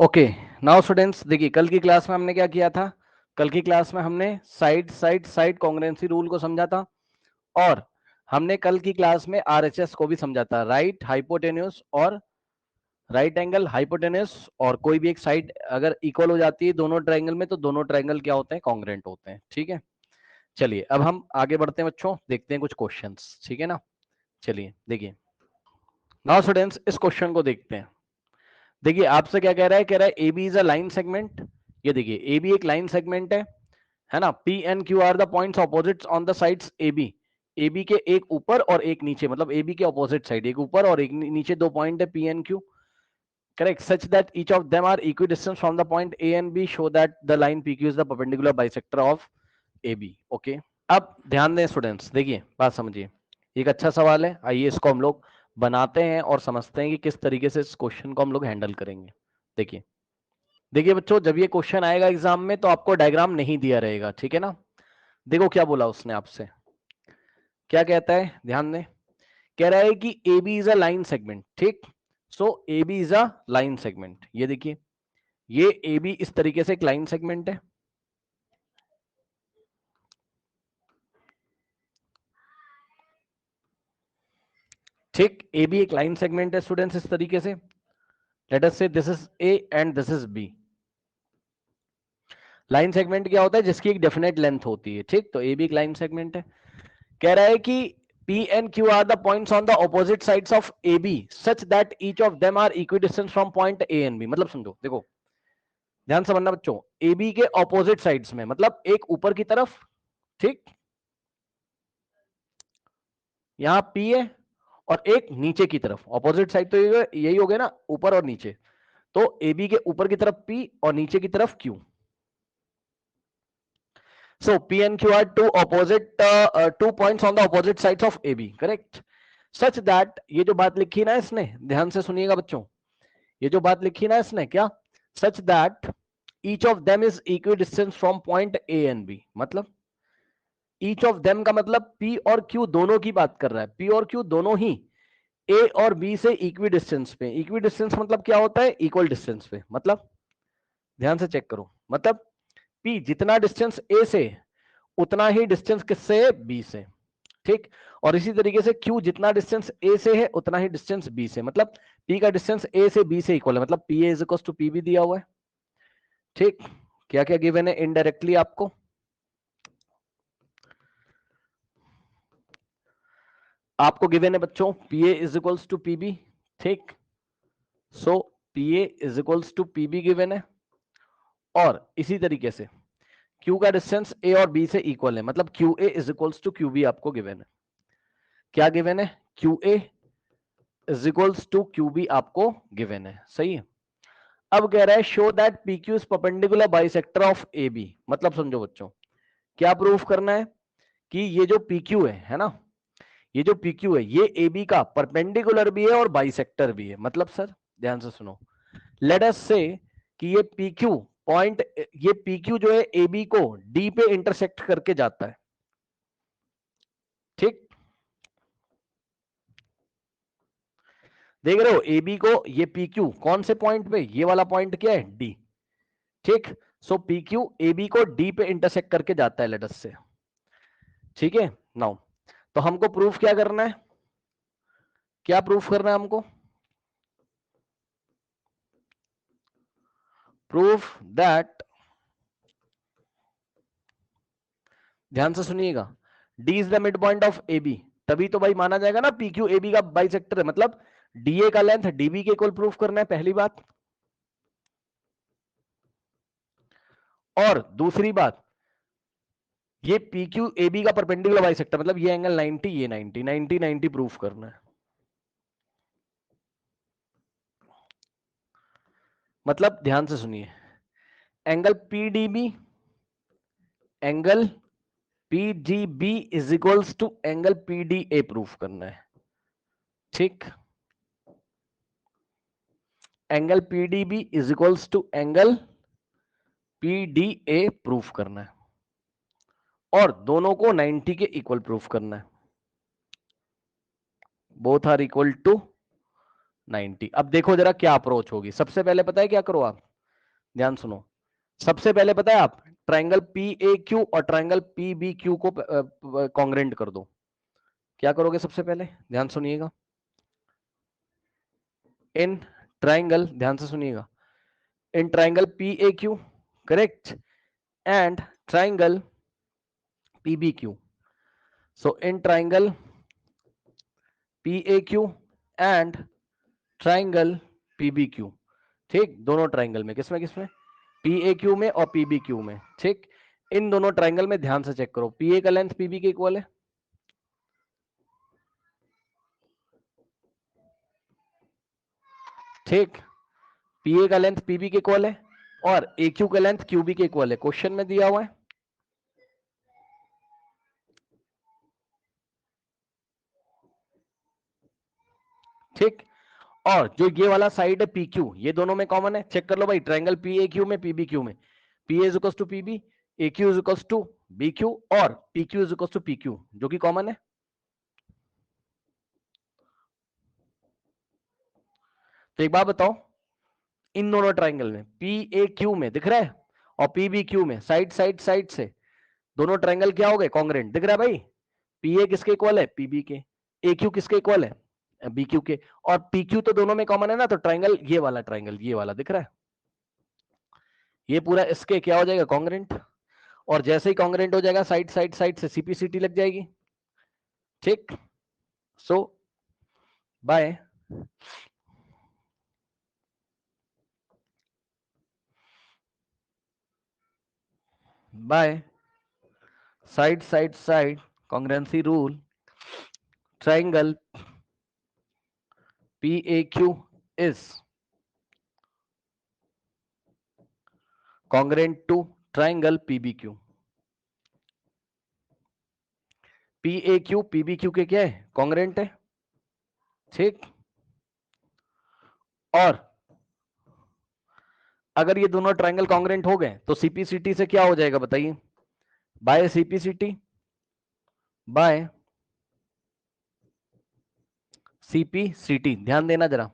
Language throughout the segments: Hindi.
ओके नाउ स्टूडेंट्स, देखिए कल की क्लास में हमने क्या किया था। कल की क्लास में हमने side side side congruency rule को समझा था, और हमने कल की क्लास में आरएचएस को भी समझा था, राइट हाइपोटेन्यूस और राइट एंगल हाइपोटेन्यूस। और कोई भी एक साइड अगर इक्वल हो जाती है दोनों ट्रायंगल में, तो दोनों ट्रायंगल क्या होते हैं, कॉन्ग्रुएंट होते हैं। ठीक है, चलिए अब हम आगे बढ़ते हैं बच्चों, देखते हैं कुछ क्वेश्चंस। ठीक है ना, चलिए देखिए नाउ स्टूडेंट्स, इस क्वेश्चन को देखते हैं। देखिए आपसे क्या कह रहा है, कह रहा है A B is a line segment. ये देखिए ए बी एक लाइन सेगमेंट है ना। P and Q are the points opposites on the sides A B. A B के एक ऊपर और एक नीचे, मतलब ए बी के ऑपोजिट साइड, एक ऊपर और एक नीचे दो पॉइंट है P and Q. Correct, such that each of them are equidistance from the point A and B, show that the line P Q is the perpendicular bisector of A B. Okay, अब ध्यान दें स्टूडेंट्स, देखिए बात समझिए, एक अच्छा सवाल है। आइए इसको हम लोग बनाते हैं और समझते हैं कि किस तरीके से इस क्वेश्चन को हम लोग हैंडल करेंगे। देखिए देखिए बच्चों, जब ये क्वेश्चन आएगा एग्जाम में तो आपको डायग्राम नहीं दिया रहेगा, ठीक है ना। देखो क्या बोला उसने आपसे, क्या कहता है, ध्यान दें। कह रहा है कि A B is a line segment, ठीक। So A B is a line segment. ये देखिए, ये ए बी इस तरीके से एक लाइन सेगमेंट है, ठीक। ए बी एक लाइन सेगमेंट है स्टूडेंट्स, इस तरीके से। Let us say this is A and this is B. Line segment क्या होता है, जिसकी एक डेफिनेट लेंथ होती है, ठीक। तो ए बी एक लाइन सेगमेंट है। कह रहा है कि P and Q are the points on the opposite sides of AB such that each of them are equidistant from point A and B। मतलब समझो, देखो ध्यान समझना बच्चों, AB के ऑपोजिट साइड्स में, मतलब एक ऊपर की तरफ, ठीक, यहां P है, और एक नीचे की तरफ। ऑपोजिट साइड तो यही हो गया ना, ऊपर और नीचे। तो AB के ऊपर की तरफ P और नीचे की तरफ Q। So P and Q are two points on the opposite sides of AB, correct? Such that, ये जो बात लिखी ना इसने, ध्यान से सुनिएगा बच्चों, ये जो बात लिखी ना इसने, क्या, such that each of them is equidistance from point A and B. मतलब ईच ऑफ देम का मतलब पी और क्यू दोनों की बात कर रहा है। पी और क्यू दोनों ही ए और बी से इक्वी डिस्टेंस पे। इक्वी डिस्टेंस मतलब क्या होता है, इक्वल डिस्टेंस पे। मतलब ध्यान से चेक करो, मतलब पी जितना डिस्टेंस ए से, उतना ही डिस्टेंस किससे, बी से, ठीक। और इसी तरीके से क्यू जितना डिस्टेंस ए से है, उतना ही डिस्टेंस बी से। मतलब पी का डिस्टेंस ए से बी से इक्वल है, मतलब P A is equal to P भी दिया हुआ है, ठीक। क्या क्या गिवन है इनडायरेक्टली आपको, आपको गिवन है बच्चों, P A is equals to P B, ठीक। So P A is equals to P B given है, और इसी तरीके से क्यू का डिस्टेंस ए और बी से इक्वल है, मतलब Q A is equals to Q B आपको गिवन है। क्या गिवन है, Q A is equals to Q B आपको गिवन है, सही है। अब कह रहा है show that P Q is perpendicular bisector of A B. मतलब समझो बच्चों, क्या प्रूफ करना है कि ये जो पी क्यू है ना, ये जो पी क्यू है ये ए बी का परपेंडिकुलर भी है और बाइसेक्टर भी है। मतलब सर ध्यान से सुनो, लेट अस से कि ये पी क्यू पॉइंट, ये पी क्यू जो है ए बी को डी पे इंटरसेक्ट करके जाता है, ठीक। देख रहे हो ए बी को, ये पी क्यू कौन से पॉइंट पे, ये वाला पॉइंट क्या है, डी, ठीक। So P Q A B को डी पे इंटरसेक्ट करके जाता है, लेट अस से, ठीक है। नाउ तो हमको प्रूफ क्या करना है, क्या प्रूफ करना है हमको, प्रूफ दैट, ध्यान से सुनिएगा, D is the mid point of A B. तभी तो भाई माना जाएगा ना पी क्यू ए बी का बाइसेक्टर है, मतलब डीए का लेंथ डीबी के इक्वल प्रूफ करना है, पहली बात। और दूसरी बात, ये पी क्यू ए बी का परपेंडिकुलर बाइसेक्टर, मतलब ये एंगल 90, ये 90, 90 90 प्रूफ करना है। मतलब ध्यान से सुनिए, angle P D B, angle P D B is equals to angle P D A proof करना है, ठीक। Angle P D B is equals to angle P D A proof करना है, और दोनों को 90 के इक्वल प्रूफ करना है। Both are equal to 90। अब देखो जरा क्या अप्रोच होगी। सबसे पहले पता है क्या करो आप, ध्यान सुनो, सबसे पहले पता है आप ट्राइंगल पी ए क्यू और ट्राइंगल पी बी क्यू को कॉन्ग्रेंट कर दो। क्या करोगे सबसे पहले, ध्यान सुनिएगा, इन ट्राइंगल, ध्यान से सुनिएगा, in triangle P A Q, correct, and triangle P B Q, so in triangle P A Q and triangle P B Q, ठीक, दोनों ट्राइंगल में, किसमें किसमें, पी ए क्यू में और पी बी क्यू में, ठीक, इन दोनों ट्राइंगल में ध्यान से चेक करो, पी ए का लेंथ पी बी के इक्वल है, ठीक, पी ए का लेंथ पी बी के इक्वल है और ए क्यू का लेंथ क्यू बी के इक्वल है, क्वेश्चन में दिया हुआ है, ठीक, और जो ये वाला साइड है पी क्यू, ये दोनों में कॉमन है, चेक कर लो भाई, ट्राइंगल पी ए क्यू में पी बी क्यू में P A is equals to P B, A Q is equals to B Q और P Q is equals to P Q, जो कि कॉमन है। तो एक बात बताओ, इन दोनों ट्राइंगल में पी ए क्यू में दिख रहा है और पी बी क्यू में साइड साइड साइड से दोनों ट्राइंगल क्या हो गए, कॉन्ग्रेंट, दिख रहा है भाई, पी ए किसके इक्वल है, पी बी के, ए क्यू किसके इक्वल है, बी क्यू के, और पी क्यू तो दोनों में कॉमन है ना, तो ट्राइंगल ये वाला, ट्राइंगल ये वाला दिख रहा है, ये पूरा इसके क्या हो जाएगा, कॉन्ग्रेंट, और जैसे ही कॉन्ग्रेंट हो जाएगा साइड साइड साइड से सीपीसीटी लग जाएगी, ठीक, so by, by side side side congruency rule, triangle P A Q is congruent to triangle PBQ, PAQ PBQ के क्या है, कॉन्ग्रेंट है, ठीक, और अगर ये दोनों ट्राइंगल कॉन्ग्रेंट हो गए तो सीपीसीटी से क्या हो जाएगा बताइए, बाय सीपीसीटी, बाय सीपीसीटी, ध्यान देना जरा,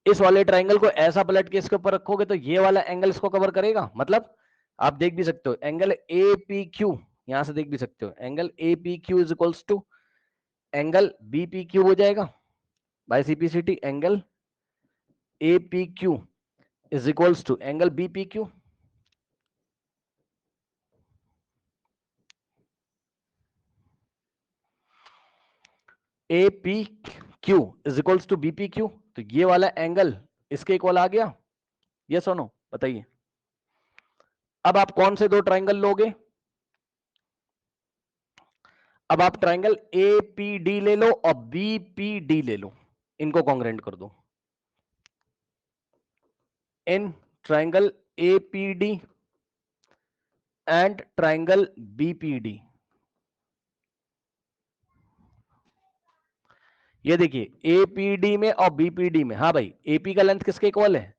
इस वाले ट्राइंगल को ऐसा पलट के इसके ऊपर रखोगे तो ये वाला एंगल इसको कवर करेगा, मतलब आप देख भी सकते हो एंगल ए पी क्यू, यहां से देख भी सकते हो angle A P Q is equals to angle B P Q हो जाएगा by CPCT, angle A P Q is equals to angle B P Q, A P Q is equals to B P Q, तो ये वाला एंगल इसके इक्वल आ गया, ये सुनो बताइए, अब आप कौन से दो ट्राइंगल लोगे, अब आप ट्राइंगल ए पी डी ले लो और बी पी डी ले लो, इनको कॉन्ग्रेंट कर दो, in triangle A P D and triangle B P D, ये देखिए एपीडी में और बीपीडी में, हाँ भाई एपी का लेंथ किसके इक्वल है,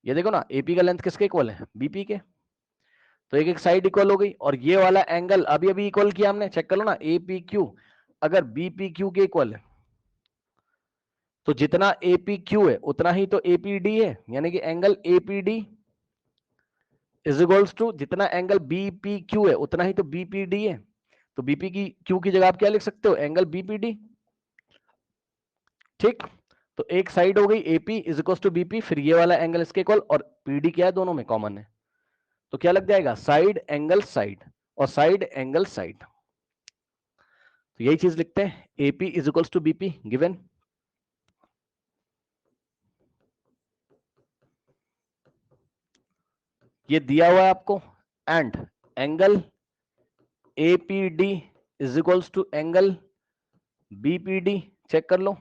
ये देखो ना एपी का लेंथ किसके इक्वल है, बीपी के, तो एक एक साइड इक्वल हो गई, और ये वाला एंगल अभी अभी इक्वल किया हमने, चेक कर लो ना, एपी क्यू अगर बीपी क्यू के इक्वल है तो जितना एपी क्यू है उतना ही तो एपीडी है, यानी कि angle APD is equals to जितना एंगल बीपी क्यू है उतना ही तो बीपीडी है, तो बीपी की क्यू की जगह आप क्या लिख सकते हो, एंगल बीपीडी, ठीक, तो एक साइड हो गई AP is equal to BP, फिर ये वाला एंगल इसके इक्वल, और पीडी क्या है, दोनों में कॉमन है, तो क्या लग जाएगा, साइड एंगल साइड और साइड एंगल साइड, तो यही चीज लिखते हैं, AP is equal to BP given, ये दिया हुआ है आपको, and angle APD is equal to angle BPD, check कर लो,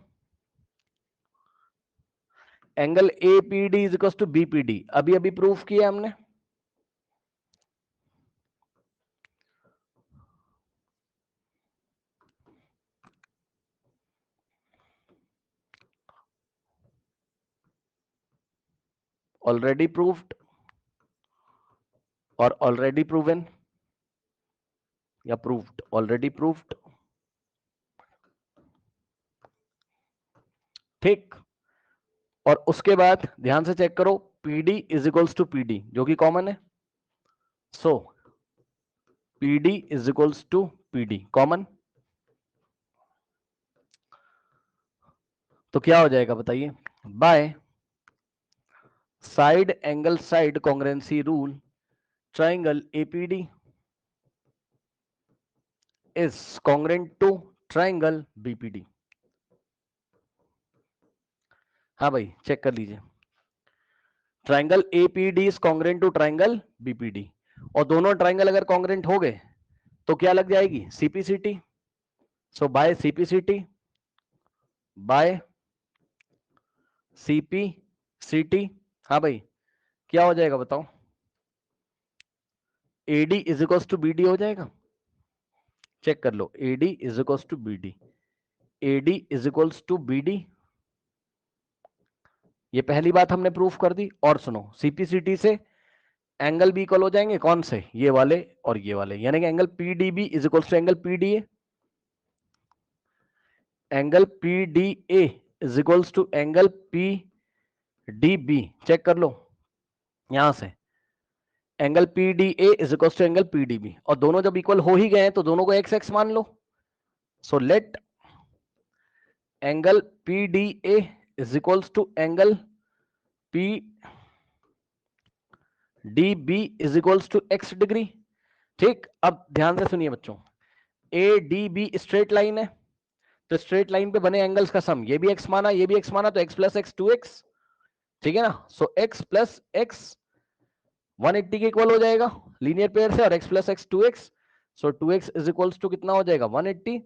angle APD is equal to BPD, अभी अभी प्रूफ किया हमने, ऑलरेडी प्रूव्ड और ऑलरेडी प्रूवन या प्रूव्ड, ऑलरेडी प्रूव्ड, ठीक, और उसके बाद ध्यान से चेक करो, PD is equals to PD जो कि कॉमन है, so PD is equals to PD common, तो क्या हो जाएगा बताइए, by side angle side congruency rule triangle APD is congruent to triangle BPD। हाँ भाई चेक कर लीजिए, triangle APD is congruent to triangle BPD, और दोनों ट्राइंगल अगर कॉन्ग्रुएंट हो गए तो क्या लग जाएगी, CPCT, so by CPCT by CPCT, हाँ भाई क्या हो जाएगा बताओ, AD is equals to BD हो जाएगा, चेक कर लो, AD is equals to BD, AD is equals to BD, ये पहली बात हमने प्रूफ कर दी। और सुनो, CPCT से एंगल भी इक्वल हो जाएंगे, कौन से, ये वाले और ये वाले, यानी कि angle PDB is equals to angle PDA, angle PDA is equals to angle PDB, check कर लो यहां से, angle PDA is equals to angle PDB, और दोनों जब इक्वल हो ही गए हैं तो दोनों को x x मान लो, so let angle PDA is equals to angle PDB is equals to x degree. ठीक, अब ध्यान से सुनिए बच्चों, ADB स्ट्रेट लाइन है, तो स्ट्रेट लाइन पे बने एंगल्स का सम, ये भी x माना ये भी x माना, तो x प्लस x 2x, ठीक है ना, सो x प्लस x 180 के इक्वल हो जाएगा लीनियर पेयर से, और x plus x 2x, so 2x is equals to कितना हो जाएगा 180,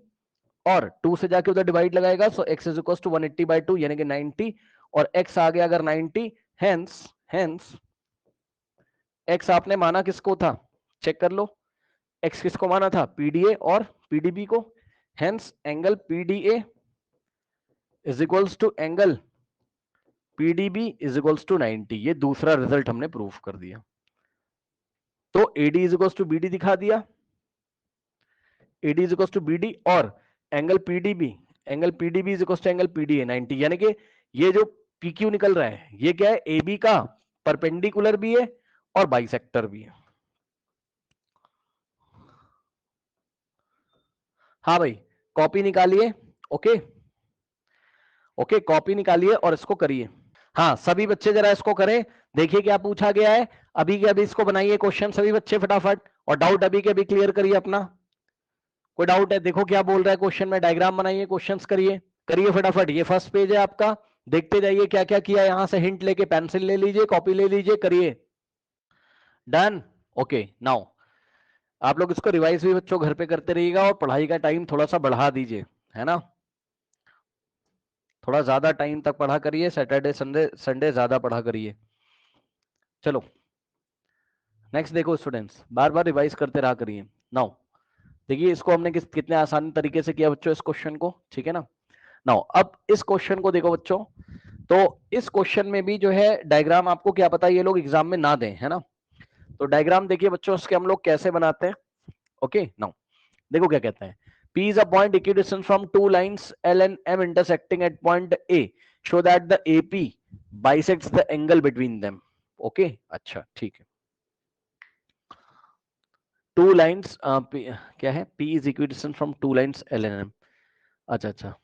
और 2 से जाके उधर डिवाइड लगाएगा, सो x इज इक्वल्स टू 180/2 यानी कि 90, और x आ गया अगर 90, हेंस x आपने माना किसको था, चेक कर लो, x किसको माना था, PDA और PDB को, hence angle PDA is equals to angle PDB is equals to 90, ये दूसरा रिजल्ट हमने प्रूफ कर दिया। तो AD is equals to BD दिखा दिया, AD is equals to BD, और angle PDB is equals to angle PDA 90, यानी कि ये जो PQ निकल रहा है ये क्या है, AB का परपेंडिकुलर भी है और बाइसेक्टर भी है। हाँ भाई कॉपी निकालिए, ओके ओके, कॉपी निकालिए और इसको करिए। हाँ सभी बच्चे जरा इसको करें, देखिए क्या पूछा गया है, अभी के अभी इसको बनाइए क्वेश्चन सभी बच्चे फटाफट, और डाउट अभी के अभी क्लियर करिए अपना, कोई डाउट है देखो क्या बोल रहा है क्वेश्चन में, डायग्राम बनाइए, क्वेश्चंस करिए, करिए फटाफट, ये फर्स्ट पेज है आपका, देखते जाइए क्या क्या किया, यहां से हिंट लेके पेंसिल ले लीजिए, कॉपी ले लीजिए, करिए। डन, ओके नाउ आप लोग इसको रिवाइज भी बच्चों घर पे करते रहिएगा, और पढ़ाई का टाइम थोड़ा सा बढ़ा दीजिए, है ना, थोड़ा ज्यादा टाइम तक पढ़ा करिए, सैटरडे संडे संडे ज्यादा पढ़ा करिए। चलो नेक्स्ट देखो स्टूडेंट्स, बार बार रिवाइज करते रहा करिए। नाउ देखिए इसको हमने कितने आसान तरीके से किया बच्चों इस क्वेश्चन को, ठीक है ना। नाउ अब इस क्वेश्चन को देखो बच्चों, तो इस क्वेश्चन में भी जो है डायग्राम आपको क्या पता ये लोग एग्जाम में ना दें, है ना, तो डायग्राम देखिए बच्चों उसके हम लोग कैसे बनाते हैं। ओके नाउ देखो क्या कहते हैं, P is a point equidistant from two lines L and M intersecting at point A. Show that the AP bisects the angle between them. Okay, अच्छा ठीक है। टू लाइन्स क्या है, P is equidistant from two lines L and M. अच्छा अच्छा,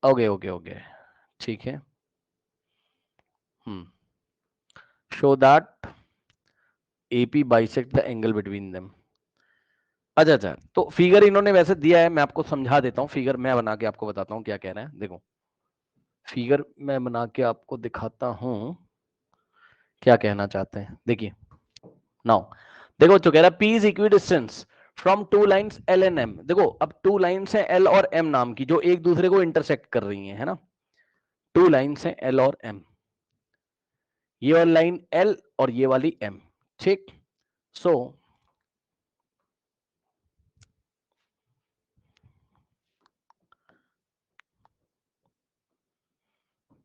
ओके ओके ओके, ठीक है। Show that AP bisect the angle between them. अच्छा अच्छा, तो फिगर इन्होंने वैसे दिया है, मैं आपको समझा देता हूँ, फिगर मैं बना के आपको बताता हूँ क्या कह रहे हैं। देखो फिगर मैं बना के आपको दिखाता हूँ क्या कहना चाहते हैं, देखिए नाउ देखो जो कह रहा है P is equidistance from two lines L and M। देखो अब टू लाइन्स है L और M नाम की जो एक दूसरे को इंटरसेक्ट कर रही है ना, टू लाइन्स है L और M, ये वाली लाइन L और ये वाली M, ठीक। सो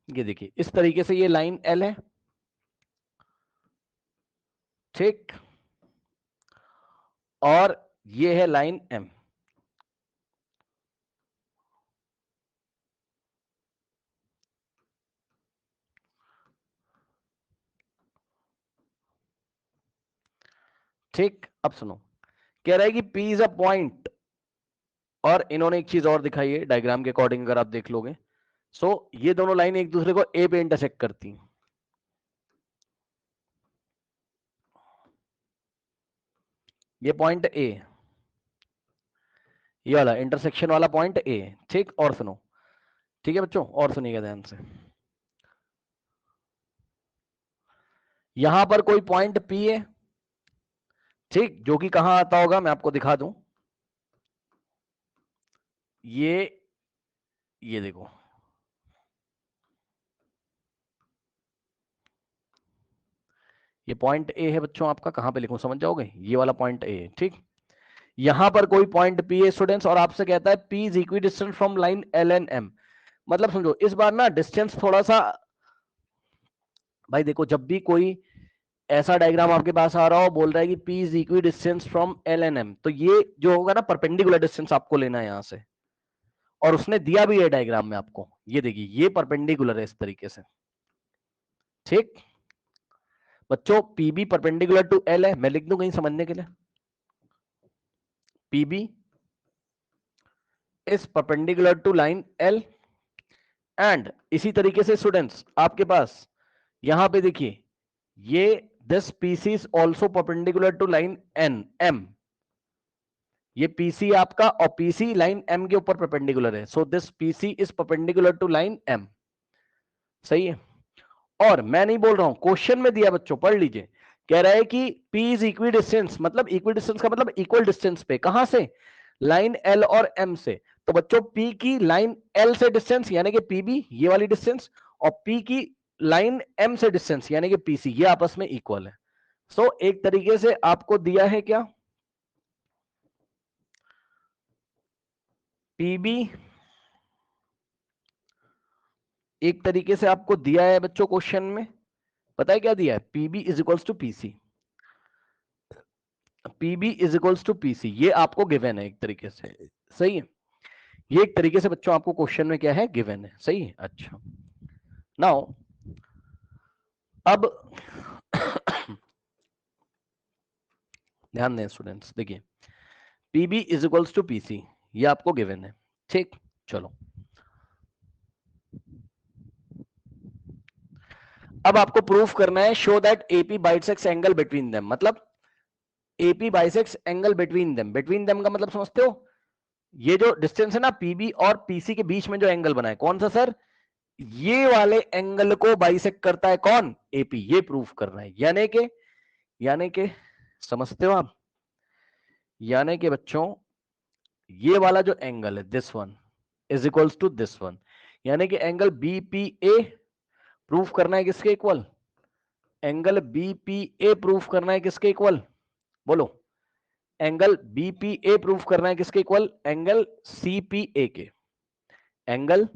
ये देखिए इस तरीके से ये लाइन L है, ठीक, और ये है लाइन M। ठीक, अब सुनो, कह रहा है कि P इज अ पॉइंट, और इन्होंने एक चीज और दिखाई है डायग्राम के अकॉर्डिंग, अगर आप देख लोगे। सो ये दोनों लाइन एक दूसरे को ए पे इंटरसेक्ट करती हैं। ये पॉइंट ए, ये वाला इंटरसेक्शन वाला पॉइंट ए, ठीक। और सुनो, ठीक है बच्चों, और सुनिएगा ध्यान से, यहां पर कोई पॉइंट पी है, ठीक, जो कि कहां आता होगा मैं आपको दिखा दूं। ये देखो, ये पॉइंट ए है बच्चों आपका, कहां पे लिखूं समझ जाओगे, ये वाला पॉइंट ए, ठीक। यहां पर कोई पॉइंट पी है स्टूडेंट्स, और आपसे कहता है P is equidistance from line L and M. मतलब समझो इस बार ना डिस्टेंस थोड़ा सा, भाई देखो जब भी कोई ऐसा डायग्राम आपके पास आ रहा हो, बोल रहा है कि P is equidistance from L and M, तो ये जो होगा ना परपेंडिकुलर डिस्टेंस आपको लेना है यहां से, और उसने दिया भी है डायग्राम में आपको, ये देखिए ये परपेंडिकुलर है इस तरीके से, ठीक। बच्चों PB परपेंडिकुलर टू L है, मैं लिख दूं कहीं समझने के लिए, PB is perpendicular to line L, एंड इसी तरीके से स्टूडेंट्स आपके पास यहां पे देखिए, ये this PC is also perpendicular to line M, ये PC आपका, और PC लाइन M के ऊपर परपेंडिकुलर है, so this PC is perpendicular to line M, सही है। और मैं नहीं बोल रहा हूं, क्वेश्चन में दिया बच्चों, पढ़ लीजिए, कह रहा है कि P इज इक्वी डिस्टेंस, मतलब इक्वी डिस्टेंस का मतलब इक्वल डिस्टेंस पे, कहां से, लाइन L और M से। तो बच्चों P की लाइन L से डिस्टेंस यानी कि PB, ये वाली डिस्टेंस, और P की लाइन M से डिस्टेंस यानी कि PC, ये आपस में इक्वल है। सो एक तरीके से आपको दिया है क्या, PB एक तरीके से आपको दिया है बच्चों क्वेश्चन में, पता है क्या दिया है, PB is equals to PC, PB is equals to PC, ये आपको गिवन है एक तरीके से, सही है। ये एक तरीके से बच्चों आपको क्वेश्चन में क्या है, गिवन है, सही है। अच्छा नाउ अब ध्यान दें स्टूडेंट्स, देखिए PB is equals to PC, ये आपको गिवन है, ठीक। चलो अब आपको प्रूफ करना है, show that AP bisects angle between them, मतलब AP bisects angle between them, between them का मतलब समझते हो, ये जो डिस्टेंस है ना PB और PC के बीच में जो एंगल बना है, कौन सा सर, ये वाले एंगल को बाइसेक्ट करता है कौन, AP, ये प्रूफ करना है। यानी के समझते हो आप, यानी कि बच्चों ये वाला जो एंगल है this one is equals to this one, यानी कि एंगल BPA प्रूफ करना है किसके इक्वल, एंगल BPA प्रूफ करना है किसके इक्वल, बोलो, एंगल BPA प्रूफ करना है किसके इक्वल, एंगल CPA के, एंगल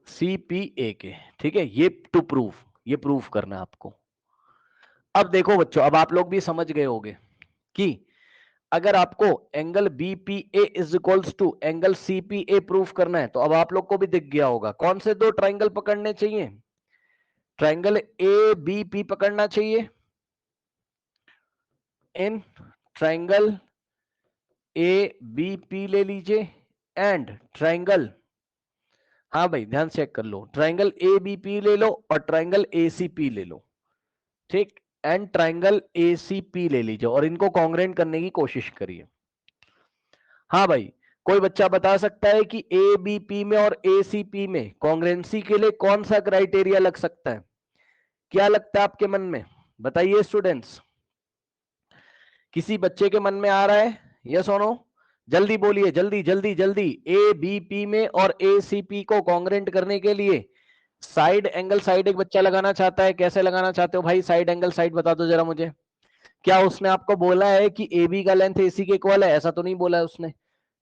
CPA के, ठीक है। ये टू प्रूफ, ये प्रूफ करना है आपको। अब देखो बच्चों, अब आप लोग भी समझ गए होंगे कि अगर आपको angle BPA is equals to angle CPA proof करना है, तो अब आप लोग को भी दिख गया होगा कौन से दो ट्राइंगल पकड़ने चाहिए, ट्राइंगल ABP पकड़ना चाहिए, इन ट्राइंगल ABP ले लीजिए, एंड ट्राइंगल, हाँ भाई ध्यान चेक कर लो, ट्राइंगल ABP ले लो और ट्राइंगल ACP ले लो, ठीक, एंड ट्राइंगल ACP ले लीजिए, और इनको कॉन्ग्रेंट करने की कोशिश करिए। हाँ भाई, कोई बच्चा बता सकता है कि ABP में और ACP में कॉन्ग्रेंसी के लिए कौन सा क्राइटेरिया लग सकता है, क्या लगता है आपके मन में, बताइए स्टूडेंट्स, किसी बच्चे के मन में आ रहा है, यस और नो, जल्दी बोलिए, जल्दी जल्दी जल्दी। ABP में और ACP को कॉन्ग्रेंट करने के लिए साइड एंगल साइड एक बच्चा लगाना चाहता है, कैसे लगाना चाहते हो भाई, साइड एंगल साइड बता दो जरा मुझे। क्या उसने आपको बोला है कि AB का लेंथ AC के इक्वल है, ऐसा तो नहीं बोला है उसने,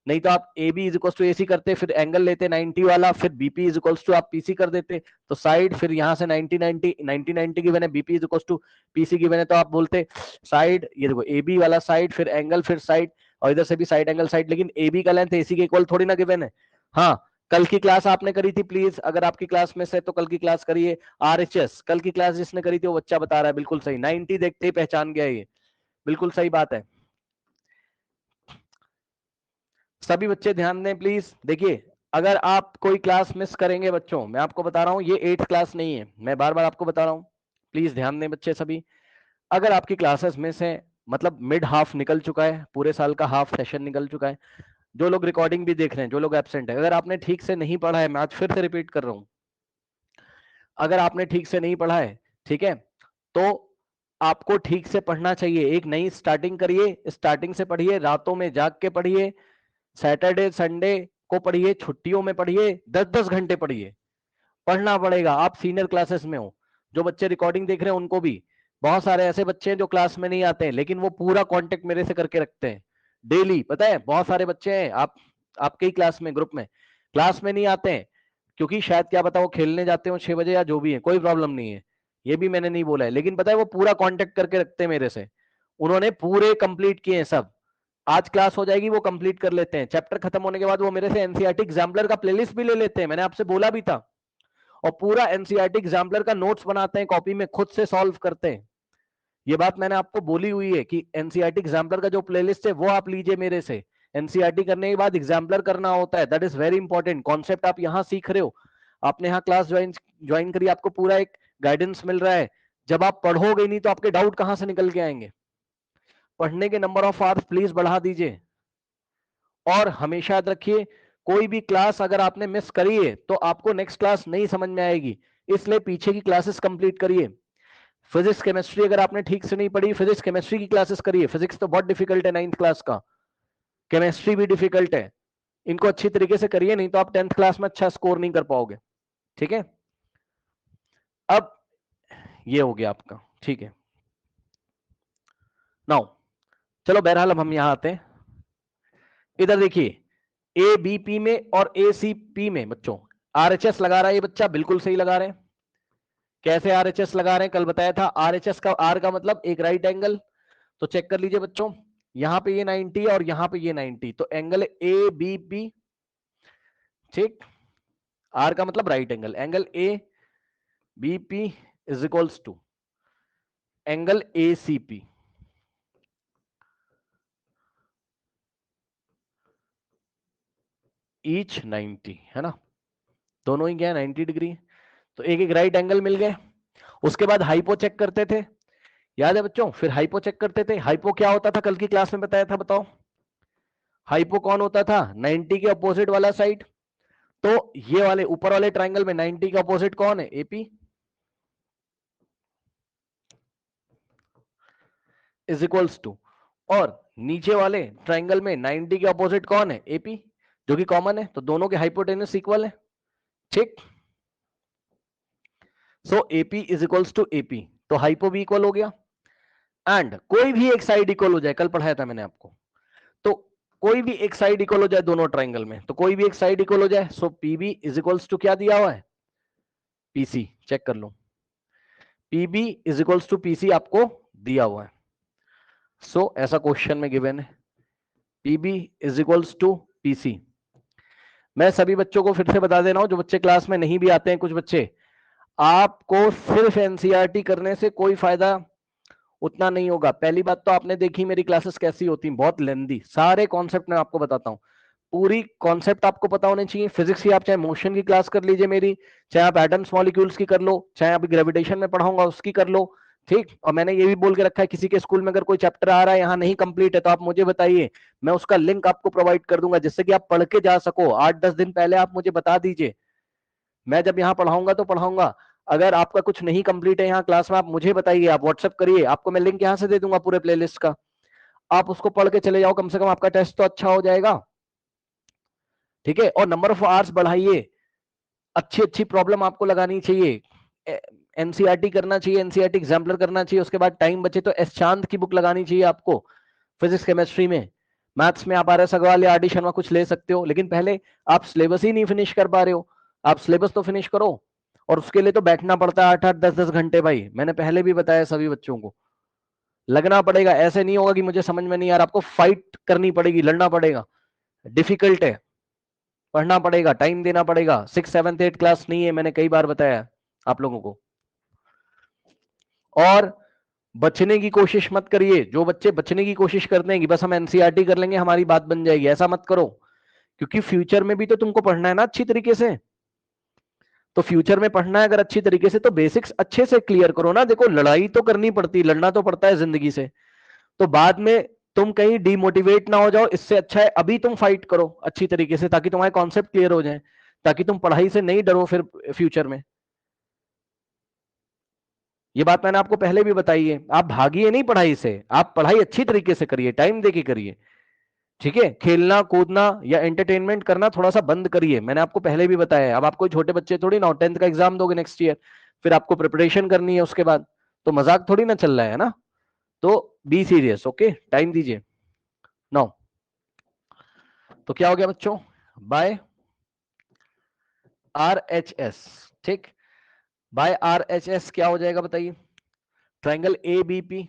नहीं तो आप AB is equal to AC करते, फिर एंगल लेते 90 वाला, फिर BP इज इक्वल टू आप PC कर देते, तो साइड फिर यहां से 90 की बने, BP is equal to PC की बने, तो आप बोलते साइड, ये देखो AB वाला साइड, फिर एंगल, फिर साइड, और इधर से भी साइड एंगल साइड, लेकिन AB का लेंथ AC के इक्वल थोड़ी ना गिवन है। हाँ, कल की क्लास आपने करी थी, प्लीज अगर आपकी क्लास में से तो कल की क्लास करिए। RHS कल की क्लास जिसने करी थी वो बच्चा बता रहा है बिल्कुल सही, 90 देखते ही पहचान गया ये, बिल्कुल सही बात है। सभी बच्चे ध्यान दें प्लीज। देखिए, अगर आप कोई क्लास मिस करेंगे बच्चों, मैं आपको बता रहा हूं ये 8th क्लास नहीं है, मैं बार बार आपको बता रहा हूं, प्लीज ध्यान दें बच्चे सभी। अगर आपकी क्लासेस मिस है, मतलब मिड हाफ निकल चुका है, पूरे साल का हाफ सेशन निकल चुका है, जो लोग रिकॉर्डिंग भी देख रहे हैं, जो लोग एब्सेंट है, अगर आपने ठीक से नहीं पढ़ा है, मैं आज फिर से रिपीट कर रहा हूं, अगर आपने ठीक से नहीं पढ़ा है, ठीक है, तो आपको ठीक से पढ़ना चाहिए। एक नई स्टार्टिंग करिए, स्टार्टिंग से पढ़िए, रातों में जाग के पढ़िए, सैटरडे संडे को पढ़िए, छुट्टियों में पढ़िए, 10-10 घंटे पढ़िए, पढ़ना पड़ेगा। आप सीनियर क्लासेस में हो, जो बच्चे रिकॉर्डिंग देख रहे हैं उनको भी, बहुत सारे ऐसे बच्चे हैं जो क्लास में नहीं आते हैं, लेकिन वो पूरा कांटेक्ट मेरे से करके रखते हैं डेली। पता है, बहुत सारे बच्चे हैं आप आपके ही क्लास में, ग्रुप में, क्लास में नहीं आते हैं क्योंकि शायद क्या पता वो खेलने जाते हो 6 बजे या जो भी है, कोई प्रॉब्लम नहीं है, ये भी मैंने नहीं बोला है, लेकिन पता है वो पूरा कांटेक्ट करके रखते हैं मेरे से, उन्होंने पूरे कंप्लीट किए हैं सब। आज क्लास हो जाएगी, वो कंप्लीट कर लेते हैं, चैप्टर खत्म होने के बाद वो मेरे से एनसीईआरटी एग्जाम्पलर का प्लेलिस्ट भी ले लेते हैं, मैंने आपसे बोला भी था, और पूरा एनसीईआरटी एग्जाम्पलर का नोट्स बनाते हैं, कॉपी में खुद से सॉल्व करते हैं। ये बात मैंने आपको बोली हुई है कि एनसीईआरटी एग्जाम्पलर का जो प्लेलिस्ट है वो आप लीजिए मेरे से। एनसीईआरटी करने के बाद एग्जाम्पलर करना होता है, that is very important concept. आप यहाँ सीख रहे हो, आपने यहाँ क्लास ज्वाइन करी, आपको पूरा एक गाइडेंस मिल रहा है, जब आप पढ़ोगे नहीं तो आपके डाउट कहां से निकल के आएंगे। पढ़ने के नंबर ऑफ आवर्स प्लीज बढ़ा दीजिए, और हमेशा याद रखिए, कोई भी क्लास अगर आपने मिस करी है तो आपको नेक्स्ट क्लास नहीं समझ में आएगी, इसलिए पीछे की क्लासेस कंप्लीट करिए। फिजिक्स केमिस्ट्री अगर आपने ठीक से नहीं पढ़ी, फिजिक्स केमिस्ट्री की क्लासेस करिए, फिजिक्स तो बहुत डिफिकल्ट है 9th क्लास का, केमिस्ट्री भी डिफिकल्ट है, इनको अच्छी तरीके से करिए, नहीं तो आप 10th क्लास में अच्छा स्कोर नहीं कर पाओगे। ठीक है, अब ये हो गया आपका, ठीक है। नाउ चलो बहरहाल अब हम यहां आते हैं, इधर देखिए, ए बी पी में और ए सी पी में बच्चों आरएचएस लगा रहा है ये बच्चा, बिल्कुल सही लगा रहे हैं। कैसे आरएचएस लगा रहे हैं, कल बताया था, आरएचएस का, आर का मतलब एक राइट एंगल, तो चेक कर लीजिए बच्चों, यहां पे ये 90 और यहां पे ये 90, तो एंगल ए बी पी, ठीक, आर का मतलब right angle, angle A B P is equals to angle A C P, each 90 है ना, दोनों ही क्या 90 डिग्री, तो एक एक राइट एंगल मिल गए। उसके बाद हाइपो चेक करते थे, याद है बच्चों, फिर हाइपो चेक करते थे। हाइपो क्या होता था, कल की क्लास में बताया था, बताओ हाइपो कौन होता था, 90 के अपोजिट वाला साइड, तो ये वाले ऊपर वाले ट्राइंगल में 90 का अपोजिट कौन है, एपी इज इक्वल्स टू, और नीचे वाले ट्राइंगल में 90 के अपोजिट कौन है, एपी, जो कि कॉमन है, तो दोनों के हाइपोटेनस इक्वल है, ठीक। So AP is equals to AP, तो हाइपो भी इक्वल हो गया, एंड कोई भी एक साइड इक्वल हो जाए, कल पढ़ाया था मैंने आपको, तो कोई भी एक साइड इक्वल हो जाए दोनों ट्राइंगल में, तो कोई भी एक साइड इक्वल हो जाए, so PB is equals to क्या दिया हुआ है, पीसी, चेक कर लो, PB is equals to PC आपको दिया हुआ है। सो ऐसा क्वेश्चन में गिवन है, PB is equals to PC. मैं सभी बच्चों को फिर से बता दे रहा हूं, जो बच्चे क्लास में नहीं भी आते हैं, कुछ बच्चे, आपको सिर्फ एनसीईआरटी करने से कोई फायदा उतना नहीं होगा। पहली बात तो आपने देखी मेरी क्लासेस कैसी होती हैं, बहुत लेंदी, सारे कॉन्सेप्ट मैं आपको बताता हूँ, पूरी कॉन्सेप्ट आपको पता होने चाहिए। फिजिक्स की आप चाहे मोशन की क्लास कर लीजिए मेरी, चाहे आप एटम्स मॉलिक्यूल्स की कर लो, चाहे आप ग्रेविटेशन में पढ़ाऊंगा उसकी कर लो, ठीक। और मैंने ये भी बोल के रखा है, किसी के स्कूल में अगर कोई चैप्टर आ रहा है यहाँ नहीं कंप्लीट है, तो आप मुझे बताइए, मैं उसका लिंक आपको प्रोवाइड कर दूंगा, जिससे कि आप पढ़ के जा सको। 8-10 दिन पहले आप मुझे बता दीजिए, मैं जब यहाँ पढ़ाऊंगा तो पढ़ाऊंगा। अगर आपका कुछ नहीं कंप्लीट है यहाँ क्लास में, आप मुझे बताइए, आप व्हाट्सएप करिए, आपको मैं लिंक यहाँ से दे दूंगा पूरे प्लेलिस्ट का, आप उसको पढ़ के चले जाओ, कम से कम आपका टेस्ट तो अच्छा हो जाएगा, ठीक है। और नंबर ऑफ आवर्स बढ़ाइए, अच्छी अच्छी प्रॉब्लम आपको लगानी चाहिए, एनसीईआरटी करना चाहिए, एनसीईआरटी एग्जाम्पलर करना चाहिए, उसके बाद टाइम बचे तो एस चांद की बुक लगानी चाहिए आपको फिजिक्स केमिस्ट्री में। मैथ्स में आप आर एस अग्रवाल या आर डी शर्मा कुछ ले सकते हो, लेकिन पहले आप सिलेबस ही नहीं फिनिश कर पा रहे हो, आप सिलेबस तो फिनिश करो, और उसके लिए तो बैठना पड़ता है 8-8 10-10 घंटे भाई, मैंने पहले भी बताया सभी बच्चों को, लगना पड़ेगा, ऐसे नहीं होगा कि मुझे समझ में नहीं आ रहा, आपको फाइट करनी पड़ेगी, लड़ना पड़ेगा, डिफिकल्ट है, पढ़ना पड़ेगा, टाइम देना पड़ेगा, 6, 7, 8 क्लास नहीं है, मैंने कई बार बताया आप लोगों को। और बचने की कोशिश मत करिए। जो बच्चे बचने की कोशिश करते हैं कि बस हम एनसीईआरटी कर लेंगे हमारी बात बन जाएगी, ऐसा मत करो, क्योंकि फ्यूचर में भी तो तुमको पढ़ना है ना अच्छी तरीके से। तो फ्यूचर में पढ़ना है अगर अच्छी तरीके से, तो बेसिक्स अच्छे से क्लियर करो ना। देखो लड़ाई तो करनी पड़ती, लड़ना तो पड़ता है जिंदगी से, तो बाद में तुम कहीं डिमोटिवेट ना हो जाओ। इससे अच्छा है अभी तुम फाइट करो अच्छी तरीके से, ताकि तुम्हारे कॉन्सेप्ट क्लियर हो जाए, ताकि तुम पढ़ाई से नहीं डरो फिर फ्यूचर में। ये बात मैंने आपको पहले भी बताई है। आप भागिए नहीं पढ़ाई से, आप पढ़ाई अच्छी तरीके से करिए, टाइम देके करिए, ठीक है। खेलना कूदना या एंटरटेनमेंट करना थोड़ा सा बंद करिए, मैंने आपको पहले भी बताया है। अब आप कोई छोटे बच्चे थोड़ी ना, 10th का एग्जाम दोगे नेक्स्ट ईयर, फिर आपको प्रिपरेशन करनी है उसके बाद, तो मजाक थोड़ी ना चल रहा है ना। तो बी सीरियस, ओके, टाइम दीजिए। नाउ तो क्या हो गया बच्चों, बाय आर एच एस, ठीक। बाय आर एच एस क्या हो जाएगा बताइए, triangle A B P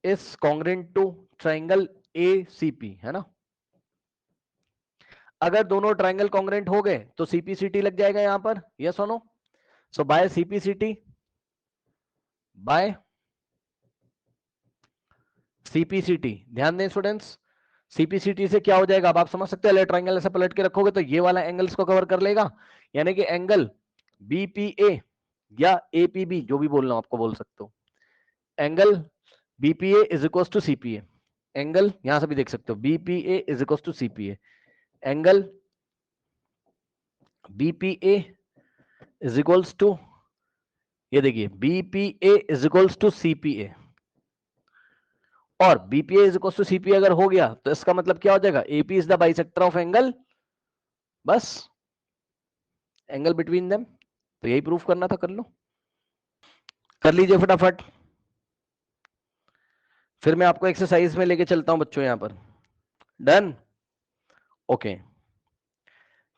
is congruent to triangle A C P, है ना। अगर दोनों ट्राइंगल कॉन्ग्रेंट हो गए तो सीपीसीटी लग जाएगा यहां पर, यस और नो। सो बाय सीपीसीटी, बाय सीपीसीटी, ध्यान दें स्टूडेंट्स, सीपीसीटी से क्या हो जाएगा, अब आप समझ सकते हैं। ट्राइंगल ऐसे पलट के रखोगे तो ये वाला एंगल्स को कवर कर लेगा, यानी कि एंगल बीपीए या एपीबी, जो भी बोलना आपको बोल सकते हो। Angle BPA is equal to CPA, angle यहां से भी देख सकते हो, BPA is equal to CPA, angle BPA is equals to, ये देखिए BPA is equals to CPA, और BPA is equals to CPA अगर हो गया तो इसका मतलब क्या हो जाएगा, AP is the bisector of angle, बस एंगल बिटवीन देम। तो यही प्रूफ करना था, कर लो, कर लीजिए फटाफट। फिर मैं आपको एक्सरसाइज में लेके चलता हूं बच्चों यहां पर, डन, ओके।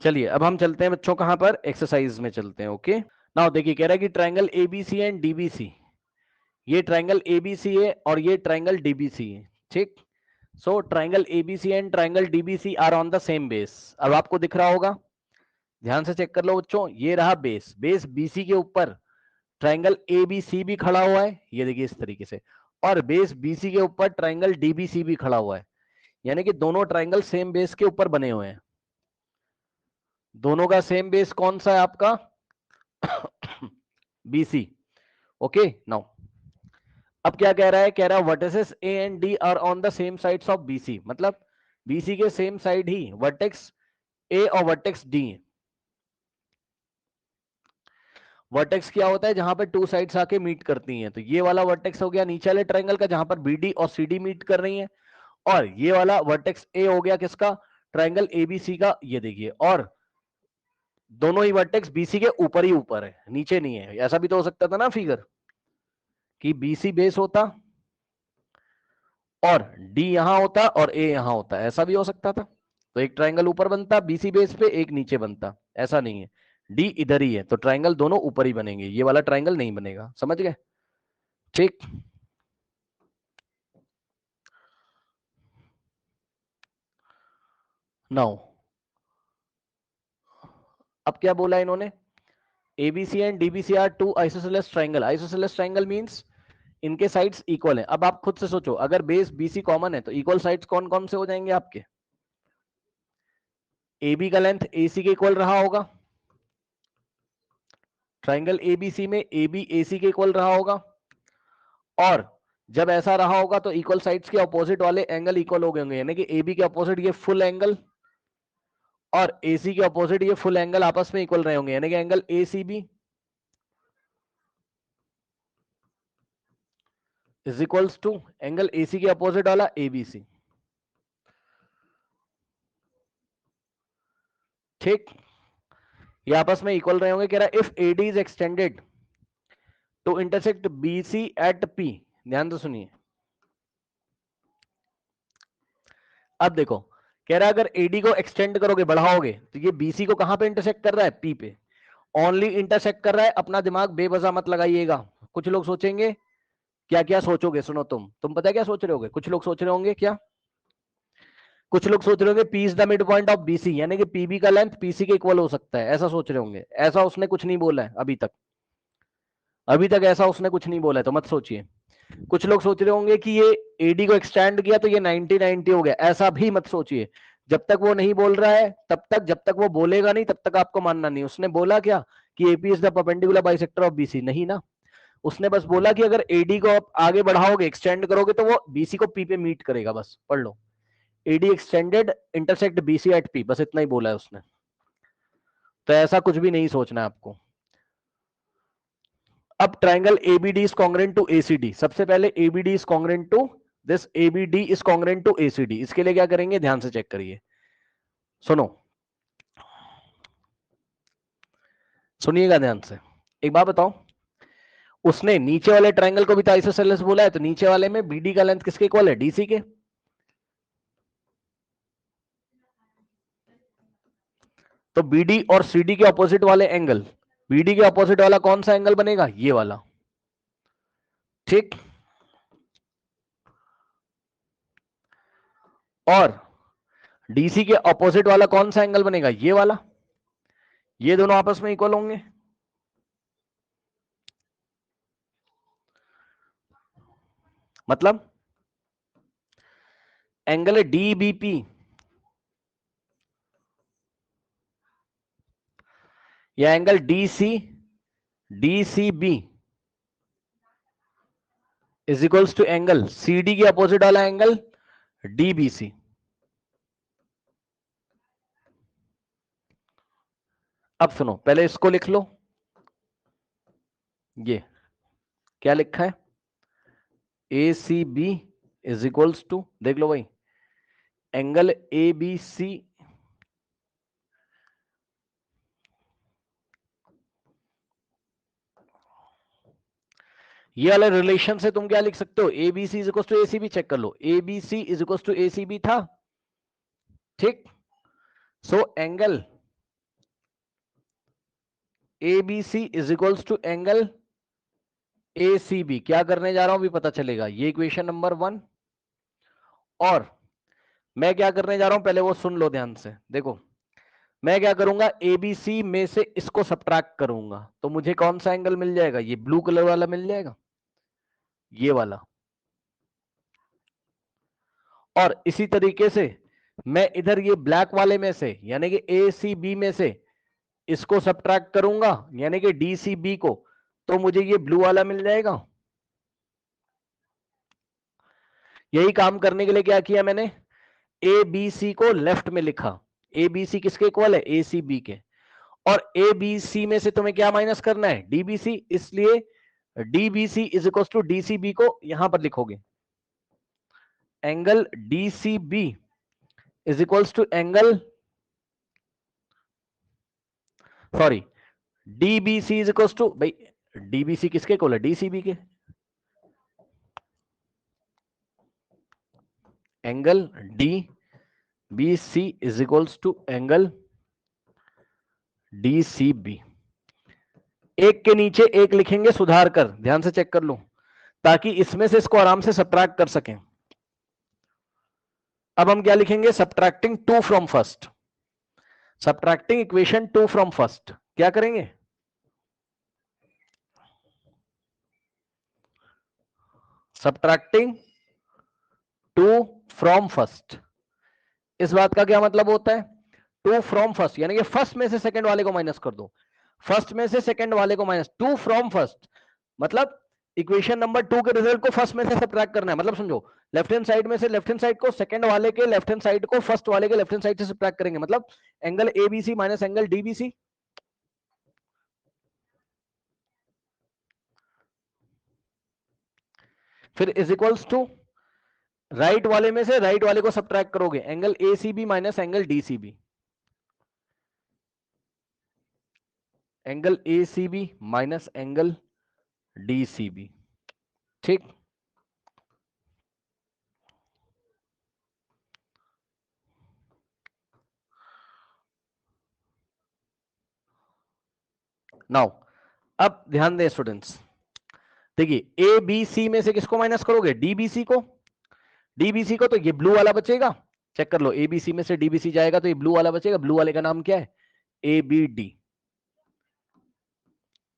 चलिए अब हम चलते हैं बच्चों कहां पर, एक्सरसाइज में चलते हैं, ओके। नाउ देखिए कह रहा है कि ट्राइंगल एबीसी एंड डीबीसी, ये ट्राइंगल एबीसी है और ये ट्राइंगल डीबीसी है, ठीक। So triangle ABC and triangle DBC are on the same base. अब आपको दिख रहा होगा, ध्यान से चेक कर लो बच्चों, ये रहा बेस, बेस बीसी के ऊपर ट्राइंगल एबीसी भी खड़ा हुआ है, ये देखिए इस तरीके से, और बेस बीसी के ऊपर ट्राइंगल डीबीसी भी खड़ा हुआ है, यानी कि दोनों ट्राइंगल सेम बेस के ऊपर बने हुए हैं। दोनों का सेम बेस कौन सा है आपका, बीसी, ओके। नाउ अब क्या कह रहा है, कह रहा है vertices A and D R on the same sides of BC, मतलब बीसी के सेम साइड ही वर्टेक्स ए और वर्टेक्स डी। वर्टेक्स क्या होता है, जहां पर टू साइड्स आके मीट करती हैं, तो ये वाला वर्टेक्स हो गया नीचे वाले ट्रायंगल का, जहां पर बीडी और सीडी मीट कर रही हैं, और ये वाला वर्टेक्स ए हो गया किसका, ट्रायंगल एबीसी का, ये देखिए। और दोनों ही वर्टेक्स बीसी के ऊपर ही ऊपर है, नीचे नहीं है। ऐसा भी तो हो सकता था ना फिगर, कि बीसी बेस होता और डी यहां होता और ए यहां होता, ऐसा भी हो सकता था। तो एक ट्रायंगल ऊपर बनता बीसी बेस पे, एक नीचे बनता, ऐसा नहीं है। डी इधर ही है तो ट्रायंगल दोनों ऊपर ही बनेंगे, ये वाला ट्रायंगल नहीं बनेगा, समझ गए, ठीक। नाउ अब क्या बोला इन्होंने, ABC and DBC are two isosceles triangle, isosceles triangle means इनके साइड्स इक्वल है। अब आप खुद से सोचो, अगर बेस बीसी कॉमन है तो इक्वल साइड्स कौन कौन से हो जाएंगे आपके, AB का लेंथ AC के इक्वल रहा होगा, ट्राइंगल ABC में AB AC के इक्वल रहा होगा, और जब ऐसा रहा होगा तो इक्वल साइड्स के अपोजिट वाले एंगल इक्वल हो गए होंगे, यानी कि AB के अपोजिट ये फुल एंगल और AC के अपोजिट ये फुल एंगल आपस में इक्वल रहे होंगे, यानी कि angle ACB is equals to angle AC के अपोजिट वाला ABC, ठीक। ये आपस में इक्वल रहे होंगे। कह रहा है if AD is extended to intersect BC at P, ध्यान से सुनिए। अब देखो कह रहा है अगर AD को एक्सटेंड करोगे, बढ़ाओगे, तो ये BC को कहां पे इंटरसेक्ट कर रहा है, P पे, ओनली इंटरसेक्ट कर रहा है। अपना दिमाग बेवजह मत लगाइएगा। कुछ लोग सोचेंगे, क्या क्या सोचोगे, सुनो तुम पता है क्या सोच रहे होगे, कुछ लोग सोच रहे होंगे क्या, कुछ लोग सोच रहे होंगे P is the mid point of BC, यानी कि पीबी का लेंथ पीसी के इक्वल हो सकता है, ऐसा सोच रहे होंगे। ऐसा उसने कुछ नहीं बोला है अभी तक, अभी तक ऐसा उसने कुछ नहीं बोला है, तो मत सोचिए। कुछ लोग सोच रहे होंगे कि ये एडी को एक्सटेंड किया तो ये 90 90 हो गया, ऐसा भी मत सोचिए। जब तक वो नहीं बोल रहा है तब तक, जब तक वो बोलेगा नहीं तब तक आपको मानना नहीं। उसने बोला क्या कि AP is the perpendicular bisector of BC, नहीं ना। उसने बस बोला कि अगर एडी को आप आगे बढ़ाओगे, एक्सटेंड करोगे, तो वो बीसी को पी पे मीट करेगा, बस पढ़ लो। AD extended intersect BC at P, बस इतना ही बोला है उसने। तो ऐसा कुछ भी नहीं सोचना है आपको। अब triangle ABD is congruent to ACD. सबसे पहले ABD is congruent to this, ABD is congruent to ACD. इसके लिए क्या करेंगे, ध्यान से चेक करिए, सुनो, सुनिएगा ध्यान से। एक बात बताओ, उसने नीचे वाले ट्राइंगल को भी तो आइसोसेलेस बोला है, तो नीचे वाले में बीडी का लेंथ किसके इक्वल है, डीसी के। तो बीडी और सीडी के ऑपोजिट वाले एंगल, बीडी के ऑपोजिट वाला कौन सा एंगल बनेगा, ये वाला, ठीक। और डीसी के ऑपोजिट वाला कौन सा एंगल बनेगा, ये वाला। ये दोनों आपस में इक्वल होंगे। मतलब एंगल डीबीपी या angle DC DCB is equals to angle CD के अपोजिट वाला एंगल डीबीसी। अब सुनो, पहले इसको लिख लो। ये क्या लिखा है, A C B is equals to, देख लो भाई, एंगल ए बी सी ये वाले रिलेशन से तुम क्या लिख सकते हो, A B C is equal to A C B. Check कर लो, A B C is equal to A C B था, ठीक। So angle A B C is equals to angle A C B. क्या करने जा रहा हूं अभी पता चलेगा, ये इक्वेशन नंबर 1। और मैं क्या करने जा रहा हूं पहले वो सुन लो ध्यान से। देखो मैं क्या करूंगा, एबीसी में से इसको सब्ट्रैक्ट करूंगा, तो मुझे कौन सा एंगल मिल जाएगा, ये ब्लू कलर वाला मिल जाएगा, ये वाला। और इसी तरीके से मैं इधर ये ब्लैक वाले में से, यानी कि ए सी बी में से इसको सब्ट्रैक्ट करूंगा, यानी कि डी सी बी को, तो मुझे ये ब्लू वाला मिल जाएगा। यही काम करने के लिए क्या किया मैंने, ए बी सी को लेफ्ट में लिखा, ए बी सी किसके इक्वल है, ए सी बी के। और ए बी सी में से तुम्हें क्या माइनस करना है, डीबीसी, इसलिए DBC is equal to DCB को यहां पर लिखोगे, angle DCB is equals to angle, sorry, DBC is equals to, भाई डीबीसी किसके इक्वल है, डीसीबी के। Angle D B C is equals to angle DCB. एक के नीचे एक लिखेंगे सुधार कर, ध्यान से चेक कर लो, ताकि इसमें से इसको आराम से सब्ट्रैक्ट कर सकें। अब हम क्या लिखेंगे, subtracting 2 from first, subtracting equation 2 from first. क्या करेंगे, सब्ट्रैक्टिंग 2 फ्रॉम फर्स्ट। इस बात का क्या मतलब होता है, 2 फ्रॉम फर्स्ट यानी कि फर्स्ट में से सेकंड वाले को माइनस कर दो, फर्स्ट में से सेकंड वाले को माइनस, 2 फ्रॉम फर्स्ट मतलब इक्वेशन नंबर 2 के रिजल्ट को फर्स्ट में से सब्ट्रैक्ट करना है। मतलब समझो, लेफ्ट हैंड साइड में से लेफ्ट हैंड साइड को सेकंड वाले के लेफ्ट हैंड साइड को फर्स्ट वाले के लेफ्ट हैंड साइड से सब्ट्रैक्ट करेंगे, मतलब angle ABC minus angle DBC. फिर इज इक्वल्स टू राइट वाले में से राइट वाले को सब्ट्रैक्ट करोगे, angle ACB minus angle DCB, angle ACB minus angle DCB, ठीक। नाउ अब ध्यान दें स्टूडेंट्स, देखिए ए बी सी में से किसको माइनस करोगे, डीबीसी को, डीबीसी को, तो ये ब्लू वाला बचेगा, चेक कर लो, एबीसी में से डीबीसी जाएगा तो ये ब्लू वाला बचेगा, ब्लू वाले का नाम क्या है, एबीडी।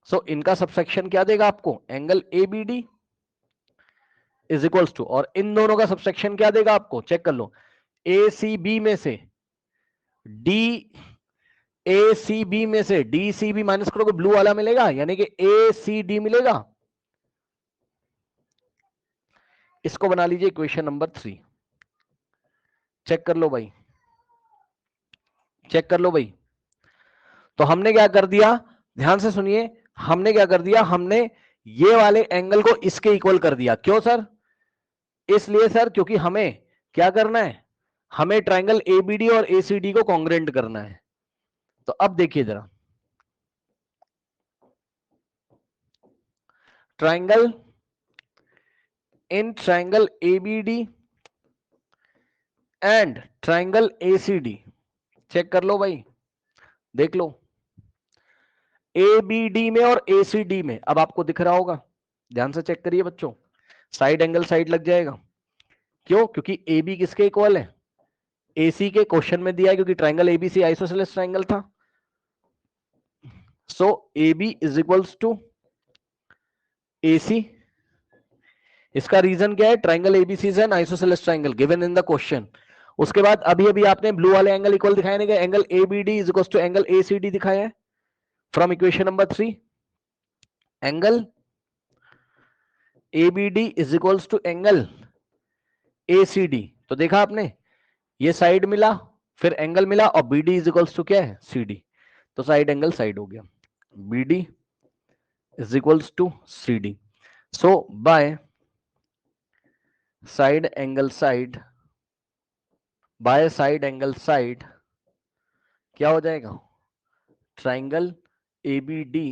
सो इनका सबसेक्शन क्या देगा आपको, angle ABD is equals to, और इन दोनों का सबसेक्शन क्या देगा आपको, चेक कर लो, एसीबी में से डी, एसीबी में से डीसीबी माइनस करोगे ब्लू वाला मिलेगा, यानी कि एसीडी मिलेगा। इसको बना लीजिए इक्वेशन नंबर 3। चेक कर लो भाई, चेक कर लो भाई। तो हमने क्या कर दिया, ध्यान से सुनिए, हमने क्या कर दिया, हमने ये वाले एंगल को इसके इक्वल कर दिया। क्यों सर, इसलिए सर क्योंकि हमें क्या करना है, हमें ट्राइंगल एबीडी और एसीडी को कॉन्ग्रेंट करना है। तो अब देखिए जरा, triangle in triangle ABD and triangle ACD, check कर लो भाई, देख लो, एबीडी में और एसीडी में, अब आपको दिख रहा होगा, ध्यान से चेक करिए बच्चों, साइड एंगल साइड लग जाएगा। क्यों, क्योंकि ए बी किसके इक्वल है, एसी के क्वेश्चन में दिया है, क्योंकि ट्राइंगल एबीसी आइसोसेलेस ट्राइंगल था। So A B is equals to AC. इसका रीजन क्या है, triangle ABC is an isosceles triangle given in the question. उसके बाद अभी अभी आपने ब्लू वाले एंगल इक्वल दिखाया नहीं, angle ABD is equals to angle ACD दिखाया है from equation number 3। Angle ABD is equals to angle ACD, तो देखा आपने, ये साइड मिला, फिर एंगल मिला, और बीडी इज इक्वल्स टू क्या है, सीडी। तो साइड एंगल साइड हो गया, BD is equals to CD. So by side angle side, by side angle side क्या हो जाएगा, triangle ABD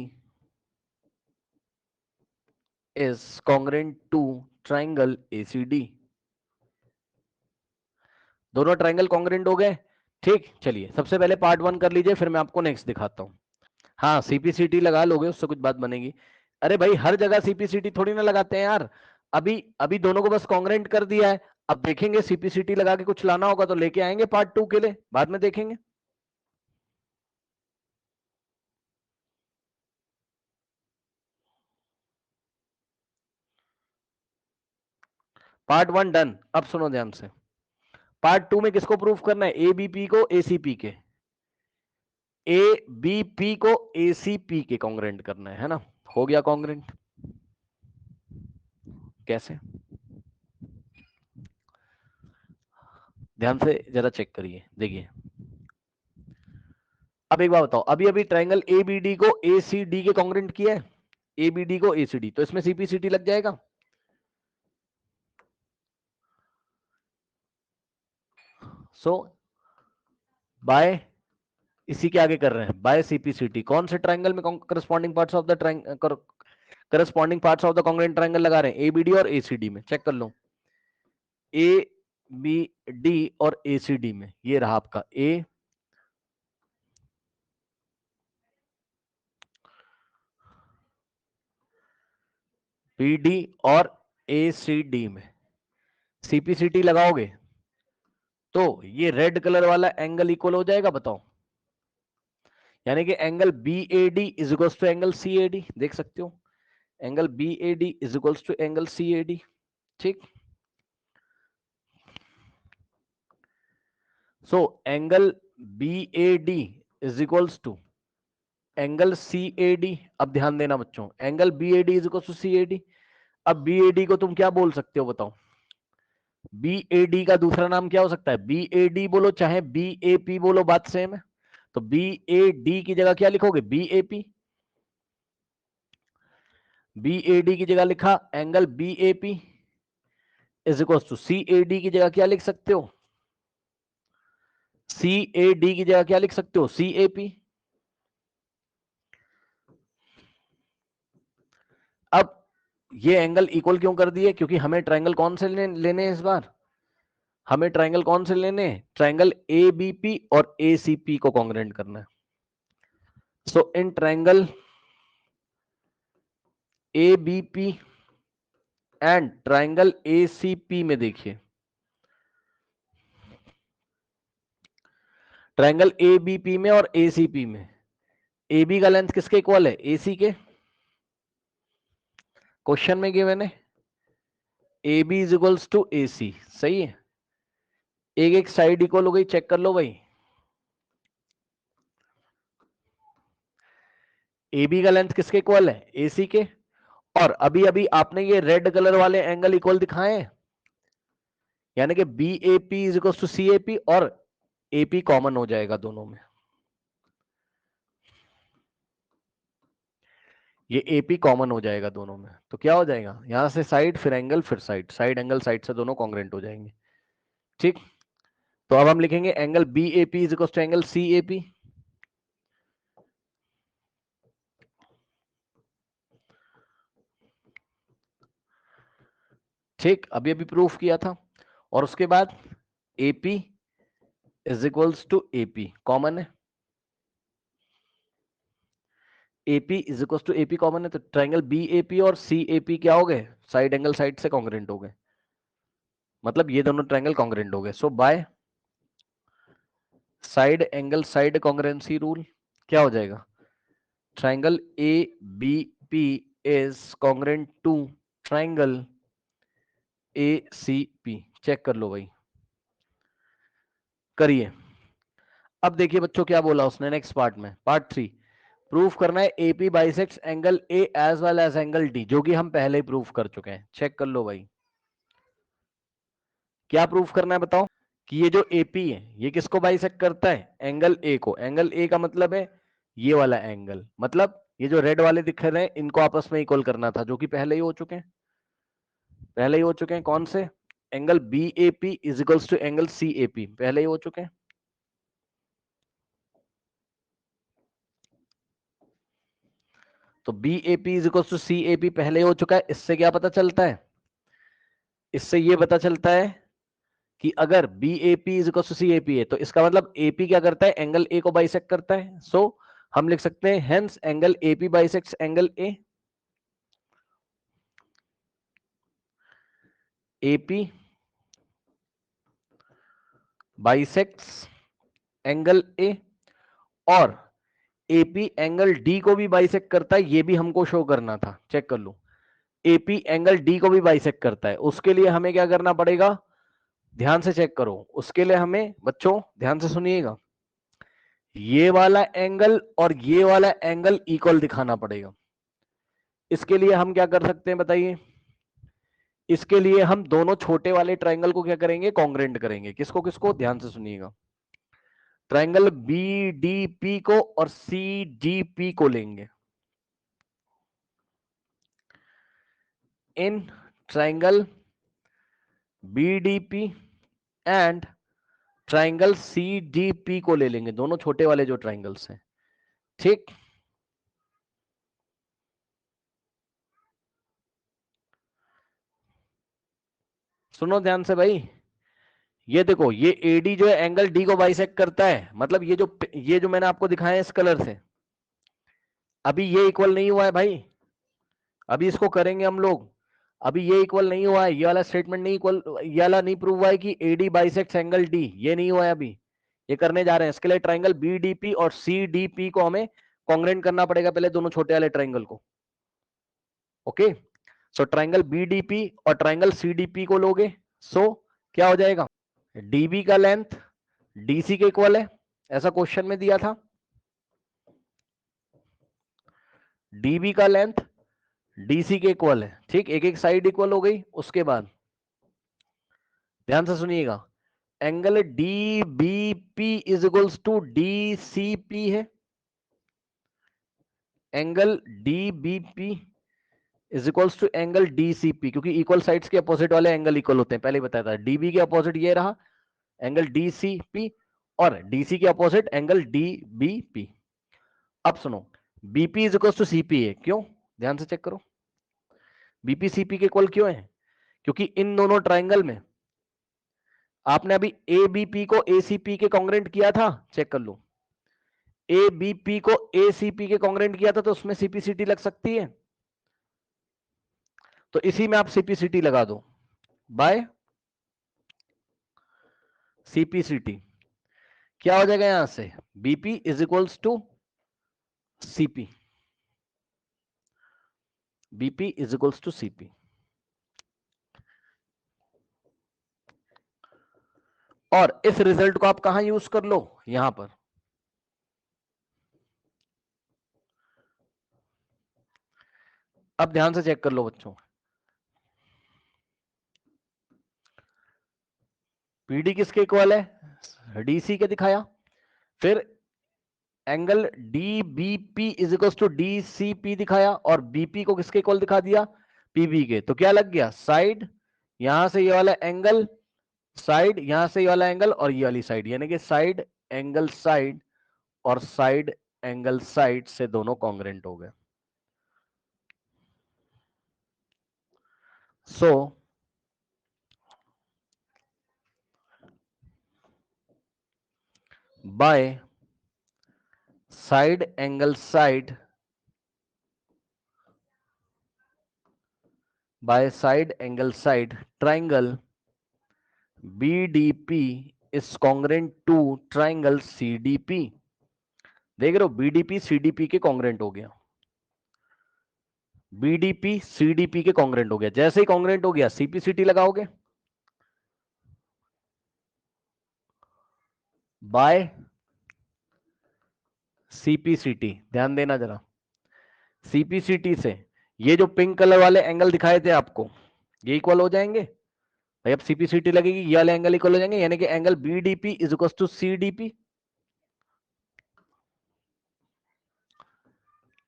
is congruent to triangle ACD. दोनों ट्राइंगल कॉन्ग्रेंट हो गए। ठीक, चलिए सबसे पहले पार्ट 1 कर लीजिए, फिर मैं आपको नेक्स्ट दिखाता हूं। हाँ, सीपीसीटी लगा लोगे, उससे कुछ बात बनेगी। अरे भाई, हर जगह सीपीसीटी थोड़ी ना लगाते हैं यार, अभी अभी दोनों को बस कॉन्ग्रेंट कर दिया है। अब देखेंगे सीपीसीटी लगा के कुछ लाना होगा तो लेके आएंगे पार्ट 2 के लिए, बाद में देखेंगे। Part 1 done. अब सुनो ध्यान से, पार्ट 2 में किसको प्रूफ करना है, एबीपी को एसीपी के, एबीपी को एसीपी के कॉन्ग्रेंट करना है ना। हो गया कॉन्ग्रेंट, कैसे, ध्यान से जरा चेक करिए, देखिए। अब एक बात बताओ, अभी अभी ट्राइंगल एबीडी को एसीडी के कॉन्ग्रेंट किया है, एबीडी को एसीडी, तो इसमें सीपीसीटी लग जाएगा। सो बाय, इसी के आगे कर रहे हैं, बाय सीपीसीटी, कौन से ट्राइंगल में corresponding parts of the corresponding parts of the congruent triangle लगा रहे हैं, एबीडी और एसीडी में। चेक कर लो, ए बी डी और एसीडी में, ये रहा आपका ए बी डी और एसीडी में सीपीसीटी लगाओगे तो ये रेड कलर वाला एंगल इक्वल हो जाएगा, बताओ, यानी कि angle B A D is equal to angle C A D, देख सकते हो, angle B A D is equal to angle C A D. ठीक, so angle B A D is equals to angle C A D. अब ध्यान देना बच्चों, angle B A D is equal to C A D. अब बी ए डी को तुम क्या बोल सकते हो, बताओ, बी ए डी का दूसरा नाम क्या हो सकता है, बी ए डी बोलो चाहे बी ए पी बोलो, बात सेम है। तो बी ए डी की जगह क्या लिखोगे, B A P. B A D की जगह लिखा angle B A P is equal to C A D की जगह क्या लिख सकते हो, सी ए डी की जगह क्या लिख सकते हो, सी ए पी। अब ये एंगल इक्वल क्यों कर दिए, क्योंकि हमें ट्राइंगल कौन से लेने हैं इस बार, हमें ट्राइंगल कौन से लेने हैं, ट्राइंगल ए बी पी और ए सी पी को कॉन्ग्रेंट करना है। So in triangle A B P and triangle A C P में देखिए, ट्रायंगल ए बी पी में और ए सी पी में ए बी का लेंथ किसके इक्वल है? ए सी के। क्वेश्चन में गिवन है A B is equals to A C, सही है। एक एक साइड इक्वल हो गई, चेक कर लो भाई। ए बी का लेंथ किसके इक्वल है? ए सी के। और अभी अभी आपने ये रेड कलर वाले एंगल इक्वल दिखाए हैं, यानी कि B A P is equal to C A P, और ए पी कॉमन हो जाएगा दोनों में। ये एपी कॉमन हो जाएगा दोनों में, तो क्या हो जाएगा? यहां से साइड, फिर एंगल, फिर साइड, साइड एंगल साइड से दोनों कॉन्ग्रेंट हो जाएंगे। ठीक, तो अब हम लिखेंगे angle B A P is equal to angle C A P. ठीक, अभी अभी प्रूफ किया था। और उसके बाद AP is equals to AP common है, AP is equals to AP common है, तो ट्रायंगल बी एपी और सी एपी क्या हो गए? साइड एंगल साइड से कॉन्ग्रेंट हो गए, मतलब ये दोनों ट्रायंगल कॉन्ग्रेंट हो गए। So by side angle side congruency rule क्या हो जाएगा? Triangle A B P is congruent to triangle A C P. Check कर लो भाई, करिए। अब देखिए बच्चों क्या बोला उसने नेक्स्ट पार्ट में, पार्ट 3। प्रूफ करना है AP bisects angle A as well as angle D, जो कि हम पहले ही प्रूफ कर चुके हैं। चेक कर लो भाई, क्या प्रूफ करना है बताओ? कि ये जो एपी है ये किसको बाइसेक्ट करता है? एंगल ए को। एंगल ए का मतलब है ये वाला एंगल, मतलब ये जो रेड वाले दिख रहे हैं इनको आपस में इक्वल करना था, जो कि पहले ही हो चुके हैं। पहले ही हो चुके हैं, कौन से? Angle B A P is equals to angle C A P, पहले ही हो चुके हैं। तो B A P is equals to C A P पहले ही हो चुका है। इससे क्या पता चलता है? इससे ये पता चलता है कि अगर B A P is equal to C A P है, तो इसका मतलब ए पी क्या करता है? एंगल ए को बाइसेक्ट करता है। सो हम लिख सकते हैं hence angle A P bisects angle A. A P bisects angle ए, और एपी एंगल डी को भी बाइसेक्ट करता है, ये भी हमको शो करना था। चेक कर लो, एपी एंगल डी को भी बाइसेक्ट करता है। उसके लिए हमें क्या करना पड़ेगा? ध्यान से चेक करो। उसके लिए हमें बच्चों ध्यान से सुनिएगा, ये वाला एंगल और ये वाला एंगल इक्वल दिखाना पड़ेगा। इसके लिए हम क्या कर सकते हैं बताइए? इसके लिए हम दोनों छोटे वाले ट्रायंगल को क्या करेंगे? कॉन्ग्रेंट करेंगे। किसको किसको? ध्यान से सुनिएगा। ट्रायंगल बी डी पी को और सी डी पी को लेंगे। In triangle B D P and triangle C D P को ले लेंगे, दोनों छोटे वाले जो ट्रायंगल्स हैं। ठीक, सुनो ध्यान से भाई। ये देखो, ये एडी जो है एंगल डी को बाइसेक्ट करता है, मतलब ये जो मैंने आपको दिखाया है इस कलर से, अभी ये इक्वल नहीं हुआ है भाई। अभी इसको करेंगे हम लोग। अभी ये इक्वल नहीं हुआ है, ये वाला स्टेटमेंट नहीं इक्वल, ये वाला नहीं प्रूव हुआ है कि एडी बाइसेक्ट्स एंगल डी, ये नहीं हुआ है अभी। ये करने जा रहे हैं। इसके लिए ट्रायंगल बीडीपी और सीडीपी को हमें कॉन्ग्रेंट करना पड़ेगा पहले, दोनों छोटे वाले ट्रायंगल को। ओके, सो ट्रायंगल बीडीपी और ट्रायंगल सीडीपी को लोगे, सो क्या हो जाएगा? डीबी का लेंथ डीसी के इक्वल है, ऐसा क्वेश्चन में दिया था। डीबी का लेंथ डीसी के इक्वल है। ठीक, एक एक साइड इक्वल हो गई। उसके बाद ध्यान से सुनिएगा, angle D B P is equals to D C P है। Angle D B P is equals to angle D C P, क्योंकि इक्वल साइड्स के अपोजिट वाले एंगल इक्वल होते हैं, पहले बताया था। डीबी के अपोजिट ये रहा एंगल डी सी पी, और डीसी के opposite angle D B P. अब सुनो, BP is equals to CP है, क्यों? ध्यान से चेक करो, बीपी सीपी के इक्वल क्यों है? क्योंकि इन दोनों ट्राइंगल में आपने अभी ए बी पी को ए सी पी के कॉन्ग्रेंट किया था। चेक कर लो, ए बी पी को ए सी पी के कॉन्ग्रेंट किया था, तो उसमें सीपीसीटी लग सकती है। तो इसी में आप सीपीसीटी लगा दो बाय सीपीसीटी। क्या हो जाएगा यहां से, BP is equals to CP, BP is equals to CP. और इस रिजल्ट को आप कहां यूज कर लो, यहां पर। अब ध्यान से चेक कर लो बच्चों, पीडी किसके इक्वल है, डीसी के दिखाया, फिर angle DBP is equal to DCP दिखाया, और बीपी को किसके इक्वल दिखा दिया, पीबी के। तो क्या लग गया, साइड, यहां से ये वाला एंगल, साइड, यहां से ये वाला एंगल, और ये वाली साइड, यानी कि साइड एंगल साइड और साइड एंगल साइड से दोनों कॉन्ग्रेंट हो गए। So by side angle side, by side angle side triangle BDP is congruent to triangle CDP। देख रहे हो, BDP CDP के कॉन्ग्रेंट हो गया, BDP CDP के कॉन्ग्रेंट हो गया। जैसे ही कॉन्ग्रेंट हो गया, CPCT लगाओगे, बाय CPCT, ध्यान देना जरा, CPCT से ये जो पिंक कलर वाले एंगल दिखाए थे आपको, ये इक्वल हो जाएंगे भाई। अब CPCT लगेगी, ये वाले एंगल इक्वल हो जाएंगे, यानी कि angle BDP is equal to CDP,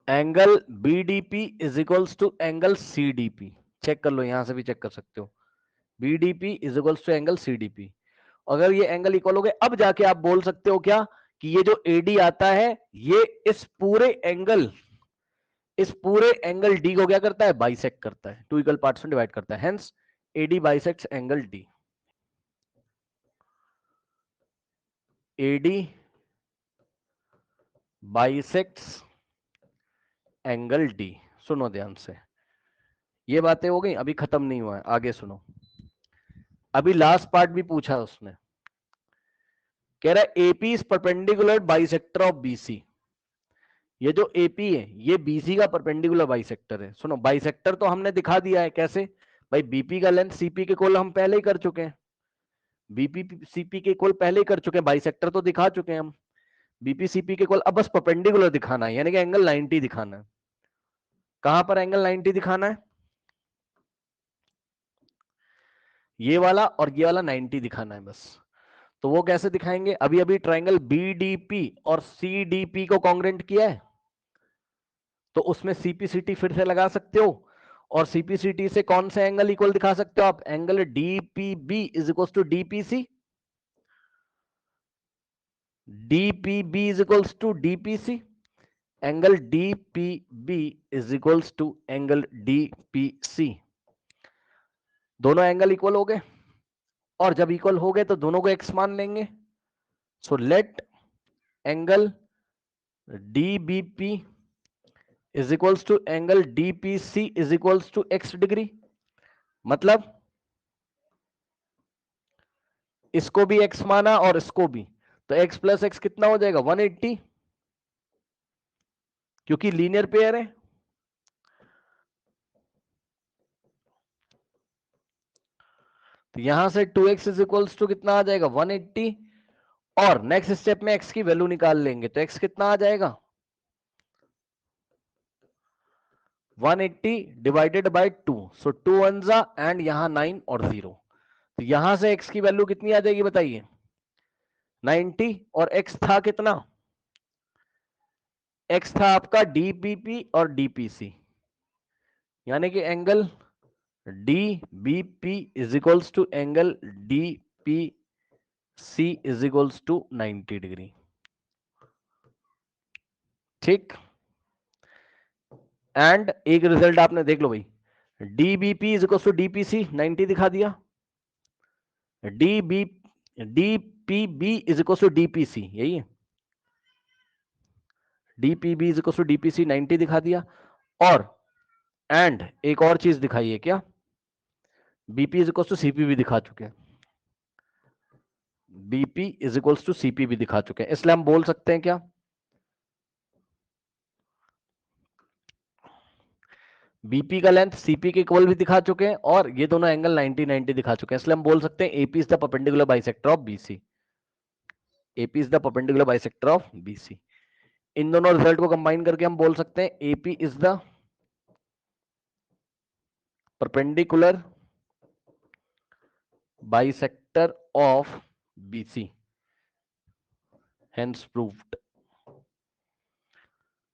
angle BDP is equal to angle CDP। Check कर लो, यहां से भी चेक कर सकते हो, BDP is equal to angle CDP। अगर ये एंगल इक्वल हो गए, अब जाके आप बोल सकते हो क्या, कि ये जो AD आता है, ये इस पूरे एंगल D को क्या करता है, बाइसेक्ट करता है, टू इक्वल पार्ट्स में डिवाइड करता है, hence AD bisects angle D। AD bisects angle D। सुनो ध्यान से, ये बातें हो गई, अभी खत्म नहीं हुआ है, आगे सुनो। अभी लास्ट पार्ट भी पूछा उसने, कह रहा है AP is perpendicular bisector of BC। ये जो AP है, ये BC का परपेंडिकुलर बाइसेक्टर है। सुनो, बाइसेक्टर तो हमने दिखा दिया है कैसे, भाई BP का लेंथ CP के इक्वल हम पहले ही कर चुके हैं, BP CP के इक्वल पहले ही कर चुके हैं, बाइसेक्टर तो दिखा चुके हैं हम, BP CP के इक्वल। अब बस परपेंडिकुलर दिखाना है, यानी कि एंगल 90 दिखाना है। कहां पर एंगल 90 दिखाना है, ये वाला और ये वाला 90 दिखाना है बस। तो वो कैसे दिखाएंगे, अभी अभी ट्राइंगल BDP और CDP को कॉन्ग्रेंट किया है, तो उसमें CPCT फिर से लगा सकते हो, और CPCT से कौन से एंगल इक्वल दिखा सकते हो आप, angle DPB is equal to DPC, DPB is equal to DPC, angle DPB is equal to angle DPC। दोनों एंगल इक्वल हो गए, और जब इक्वल हो गए तो दोनों को एक्स मान लेंगे। So let angle DBP is equals to angle DPC is equals to x degree. मतलब इसको भी x माना और इसको भी, तो x प्लस एक्स कितना हो जाएगा, 180, क्योंकि लीनियर पेयर है। तो यहां से 2x इज इक्वल्स टू कितना आ जाएगा, 180, और नेक्स्ट स्टेप में x की वैल्यू निकाल लेंगे, तो x कितना आ जाएगा, 180 डिवाइडेड बाय 2, सो 2 1 जा एंड यहां 9 और 0, तो यहां से x की वैल्यू कितनी आ जाएगी बताइए, 90, और x था कितना, x था आपका DBP और DPC, यानी कि angle DBP is equals to angle DPC is equals to 90 degree. ठीक, एंड एक रिजल्ट आपने देख लो भाई, DBP is equals to DPC 90 दिखा दिया, DPB is equals to DPC, यही है, DPB is equals to DPC 90 दिखा दिया, और एंड एक और चीज दिखाई है क्या, BP is equals to CP भी दिखा चुके हैं। BP is equals to CP भी दिखा चुके हैं, इसलिए हम बोल सकते हैं क्या, बीपी का लेंथ सीपी के इक्वल भी दिखा चुके हैं और ये दोनों एंगल 90 90 दिखा चुके हैं, इसलिए हम बोल सकते हैं AP is the perpendicular bisector of BC, AP is the perpendicular bisector of BC. इन दोनों रिजल्ट को कंबाइन करके हम बोल सकते हैं AP is the perpendicular bisector of BC, hence proved।